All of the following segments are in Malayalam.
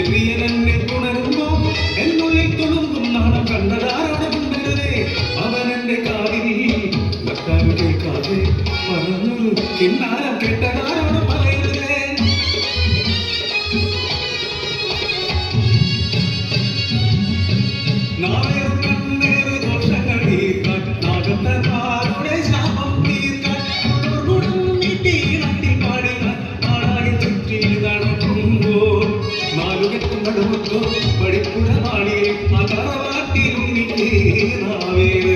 എന്നെ പുണരുമ്പോ എന്നുള്ളിൽ തുളുമ്പും നാണം കണ്ടതാരോട് കൊണ്ടരുതേ അവൻ എന്റെ കാതിൽ വട്ടാൻ കേൾക്കാതെ പറഞ്ഞൊരു കിന്നാരം കേട്ടതാരോട് പറയരുതേ നാളെ കണ്ണേറ് ദോഷങ്ങൾ നീക്കാൻ നാഗത്തന്മാരുടെ ശാപം തീർക്കാൻ നീട്ടി നട്ടി പാടിക്കാൻ നാടാകെ ചുറ്റി നടക്കുമ്പോൾ നാലുകെട്ടും നടുമുറ്റോ പടിപ്പുഴ നാളിയെ അതറവാട്ടിലുണ്ണിക്കേ നാവേത്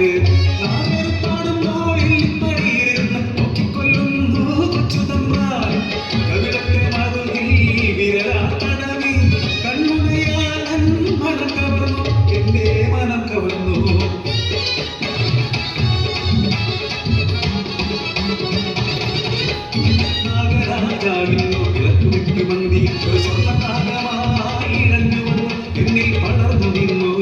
പാടുമ്പോൾ പടിയിരുന്ന് നോക്കിക്കൊല്ലുന്നു കൊച്ചുതമ്പാൻ കവിടത്തെ മറുകിൽ വിരലാട്ടണമി കണ്ണുനയാൻ മനം കവർന്നു എന്റെ മനം കവർന്നു നാഗരാജാവിനു വിളക്കുവിട്ട് മന്തി ഒരു സ്വർണ്ണനാഗമായി ഇഴഞ്ഞു വന്നു എന്നിൽ പടർന്നു നിന്നു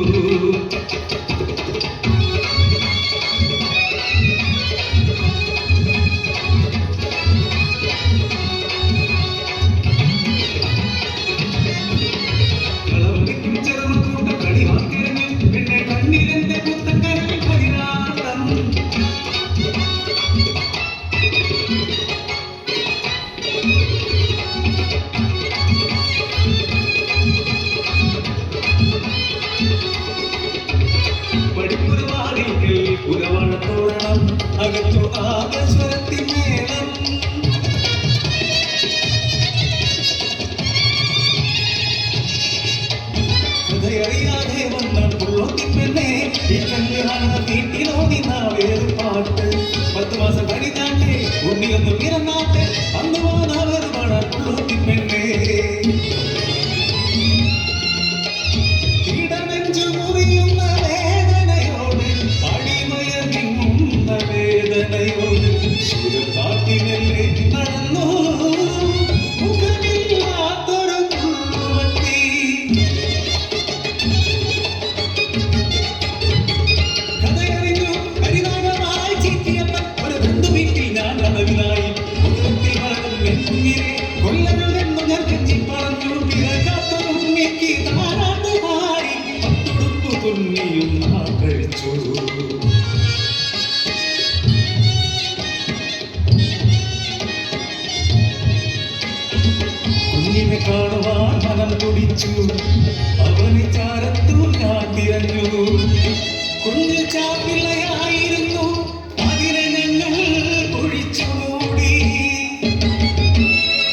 കളവടിക്കും ചെറുമക്കൂട്ട കടി വാക്കിരഞ്ഞു എന്നെ കണ്ണിലെന്റെ പുത്തക്കരൽ പതിനാട്ടം പടിപ്പുറവാടിക്കൽ പുരവാണത്തോരണം അകത്തു ആകസ്വരത്തിൻ മേളം കഥയറിയാതെ വന്ന പുള്ളോത്തിൻ പെണ്ണെ ഈ കല്യാണ വീട്ടിലോ നിന്നാ വേറുപാട്ട് 10 മാസം കഴിഞ്ഞാട്ടെ ഉണ്ണിയൊന്ന് പിറന്നാട്ടെ അന്ന് വാനാ വേറുപാട പുള്ളോത്തിൻ പെണ്ണെ ഇടനെഞ്ചു മുറിയുന്ന വേദനയോട് അടിമയറിങ്ങുന്ന വേദനയോട് ശൂരപ്പാട്ടിനല്ലേ നടന്നു മുഖമില്ലാത്തൊരു പുള്ളുവട്ടി കഥയറിഞ്ഞു കരിനാഗമായി ചീറ്റിയപ്പൻ ഒരു ബന്ധുവീട്ടിൽ ഞാൻ അളവിലായി മുഖത്തിൽ വളരും കുഞ്ഞിനെ കൊല്ലരുതെന്നു ഞാൻ കെഞ്ചി പറഞ്ഞു പിറകാത്തൊരു ഉണ്ണിക്ക് താരാട്ട് പാടി പത്തുടുപ്പ് തുന്നിയും നാ കഴിച്ചു കുഞ്ഞിനെ കാണുവാൻ മനം തുടിച്ചു അവന് ചാരത്തു ഞാൻ തിരഞ്ഞു കുഞ്ഞു ചാപ്പിള്ളയായിരുന്നു അതിനെ ഞങ്ങൾ കുഴിച്ചുകൂടി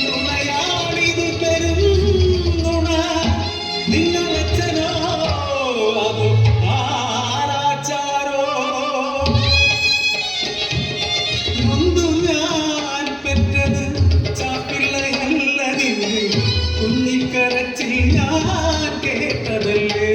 നുണയാണിത് പെരും നുണ നിങ്ങളച്ഛനോ അതോ ആരാച്ചാരോ നൊന്തു ഞാൻ പെറ്റത് ചാപ്പിള്ളയല്ലതിന് കുഞ്ഞിക്കരച്ചിൽ ഞാൻ കേട്ടതല്ലേ